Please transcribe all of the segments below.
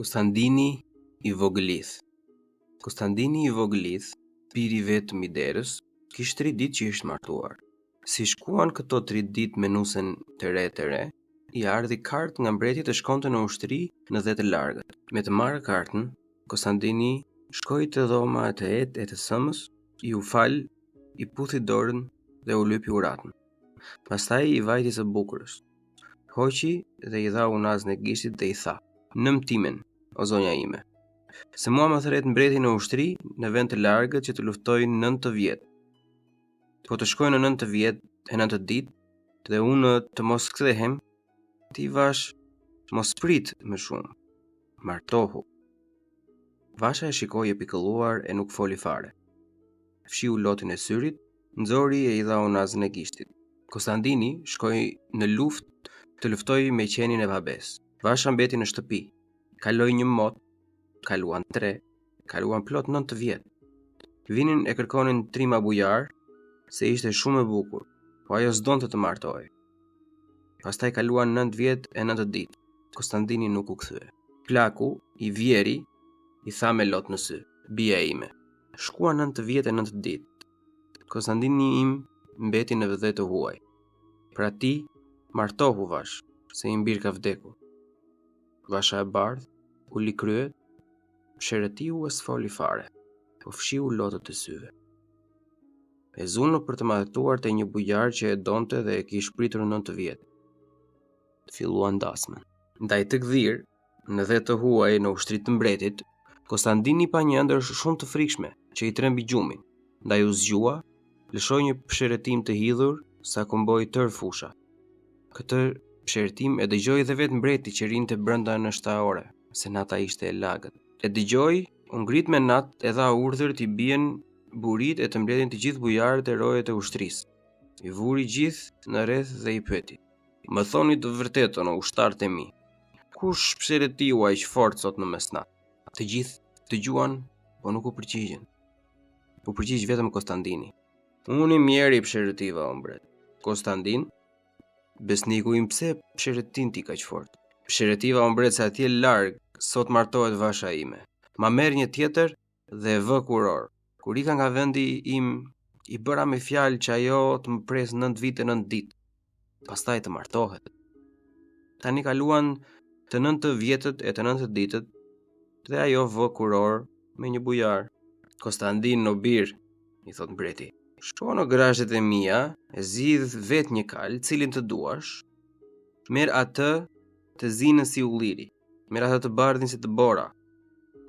Konstantini i Vogëlith. Konstantini i Vogëlith, biri vetëm i derës, kishte 3 ditë që ishte martuar. Si shkuan këto 3 ditë me nusen të re, i ardhi kartë nga mbreti të shkonte në ushtri në dhe të largët. Me të marrë kartën, Konstantini shkoi te dhoma e të të sëmës, i u fal, i puthi dorën dhe u lypi uratën. Pastaj i vajti së bukurës. Hoqi dhe i dha unazën e gishtit dhe i tha: "Nëm timen, o zonja ime, se mua më thret mbreti në ushtri në vend të largët që të luftoj 9 vjet. Po të shkoj në 9 vjet e 9 ditë dhe unë të mos kthehem, ti vash mos prit më shumë. Martohu." Vasha e shikoi e pikëlluar e nuk foli fare. Fshiu lotin e syrit, nxori e i dha unazën e gishtit. Konstantini shkoi në luftë të luftoi me qenin e babes. Vasha mbeti në shtëpi. Kaloi 1 mot, kaluan 3, kaluan plot 9 vjet. Vinin e kërkonin Trima bujar, se ishte shumë e bukur, po ajo s'donte të martohej. Pastaj kaluan 9 vjet e 9 ditë. Konstantini nuk u kthye. Plaku, i vjeri, i tha me lot në sy: "Bia ime, shkuan 9 vjet e 9 ditë. Konstantini im mbeti në vëdhe të huaj. Pra ti, martohu vash, se i mbir ka vdekur." Vasha e bardh, u li kryet, psheretiu e s'foli fare, po fshiu lotët e syve. E zunë për të martuar te një bujar që e donte dhe e kish pritur 9 vjet. Filluan dasmën. Ndaj të gdhir, në dhe të huaj në ushtrit të mbretit, Konstantini pa një ëndër shumë të frikshme që i trembi gjumin. Ndaj u zgjua, lëshoi një psheretim të hidhur sa komboi tër fusha. Këtë psheretim e dëgjoi dhe vetë mbreti që rinte brenda në shtaore, se nata ishte e lagët. E dëgjoi, u ngrit me natë e dha urdhër t'i bien burit e të mbledhin të gjithë bujarët e rojet e ushtrisë. I vuri gjithë në rreth dhe i pyeti: "Më thoni të vërtetën, o ushtarët e mi, kush psheretiu aq fort sot në mesnatë?" Të gjithë dëgjuan, po nuk u përgjigjen. U përgjigj vetëm Konstantini: "Unë i mjeri psheretiva, o mbret." "Konstantin, besniku im, pse psheretin ti kaq fort?" "Psheretiva, o mbret, se atje larg sot martohet vasha ime. Ma merr një tjetër dhe e vë kuror. Kur ika nga vendi im, i bëra me fjalë që ajo të më pres 9 vite 9 ditë, pastaj të martohet. Tani kaluan të 9 vjetët e të 9 ditët dhe ajo vë kuror me një bujar." "Konstantin, o bir," i thot mbreti, "shko në grashtet e mia, e zidh vet një kal, cilin të duash, merr atë të zinën si ulliri, merr atë të bardhin si të bora,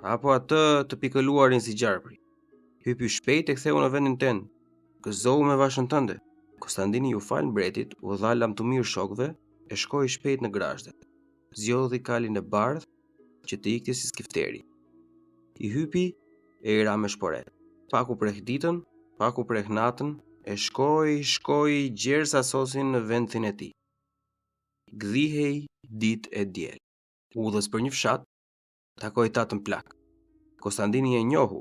apo atë të pikëluarin si gjarpri. Hypi shpejt e ktheu në vendin tënd. Gëzohu me vashën tënde." Konstantini ju fal mbretit, u dha lamtumir shokëve e shkoi shpejt në grashtet. Zgjodhi kalin e bardh që të ikte si skifteri. I hypi e i ra me shporet. Paku prek ditën, paku prek natën, e shkoi gjersa sosin në vendin e tij. Gdhihej ditë e diel. Udhës për një fshat, takoi tatën Plak. Konstantini e njohu,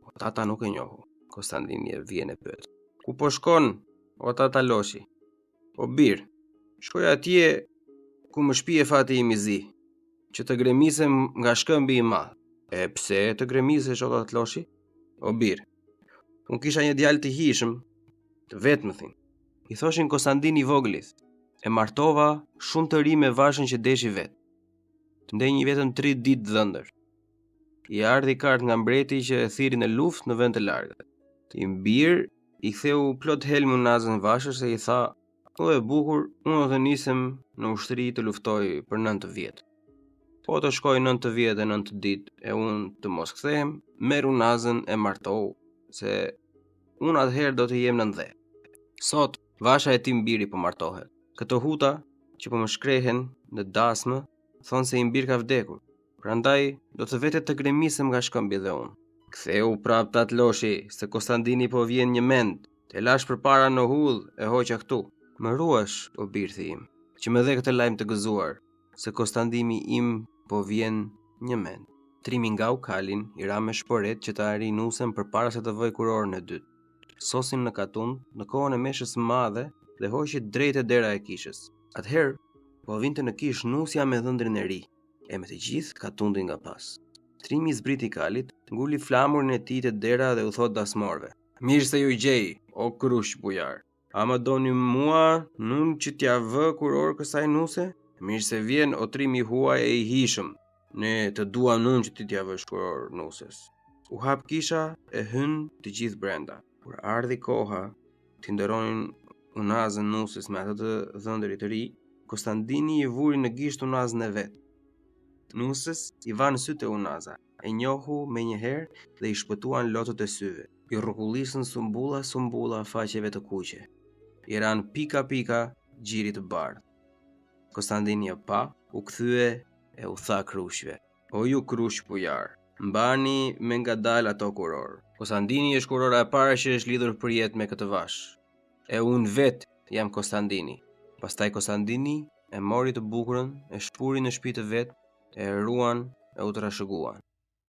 po tata nuk e njohu. Konstantini e vjen e pyet: "Ku po shkon, o tata Loshi?" "O bir, shkoj atje ku më shpije fati im i zi, që të gremisem nga shkëmbi i madh." "E pse të gremisesh, o tata Loshi?" "O bir, unë kisha një djalë të hishëm, të vetmëthin. I thoshin Konstantini i Vogëlith. E martova shumë të ri me vashën që deshi vetë. Të ndenjë vetëm 3 ditë dhëndër. I ardhi kartë nga mbreti që e thiri në luftë në vend të largët. Ti mbir i ktheu plot helm unazën vashës e i tha: "O e bukur, unë do nisem në ushtri të luftoj për 9 vjet. Po të shkoj 9 vjet e 9 ditë e unë të mos kthehem, merr unazën e martohu, se unë atëherë do të jem në ndhe." Sot vasha e tim biri po martohet. Këto huta që po më shkrehen në dasmë thonë se i mbir ka vdekur. Prandaj do të vete të gremisem nga shkëmbi dhe unë. Ktheu prap tat Loshi, se Konstantini po vjen një mend. Te lash përpara në hudh e hoqa këtu. Më ruash, o birthi im, që më dhe këtë lajm të gëzuar, se Konstantini im po vjen një mend. Trimi ngau kalin, i ra me shporet që të arri nusem përpara se të vëj kurorën e dytë. Sosin në katund, në kohën e meshës së madhe dhe hoqi drejt e dera e kishës. Atëherë, po vinte në kish nusja me dhëndrin e ri. e me të gjithë ka tundi nga pas. Trimi i zbriti kalit, nguli flamurin e tij te dera dhe u thot dasmorëve: "Mirë se ju gjej, o krush bujar. Ama doni mua nun që t'ja vë kuror kësaj nuse? Mirë se vjen o trimi huaj e i hishëm. Ne të duam nun që ti t'ja vësh kuror nuses." U hap kisha e hyn të gjithë brenda. Kur ardhi koha t'i nderonin unazën nuses me atë të dhëndërit të ri, Konstantini i vuri në gisht unazën e vet. Nusës i vanë sytë e unaza, e njohu me njëherë dhe i shpëtuan lotët e syve. I rrokullisën sumbulla faqeve të kuqe. I ran pika gjirit të bardh. Konstantini e pa, u kthye e u tha krushve: "O ju krush bujar, mbani me ngadalë ato kuror. Konstantini është kurora e para që është lidhur për jetë me këtë vash. E unë vet jam Konstantini." Pastaj Konstantini e mori të bukurën, e shpuri në shtëpi të vet, e ruan e u trashëguan.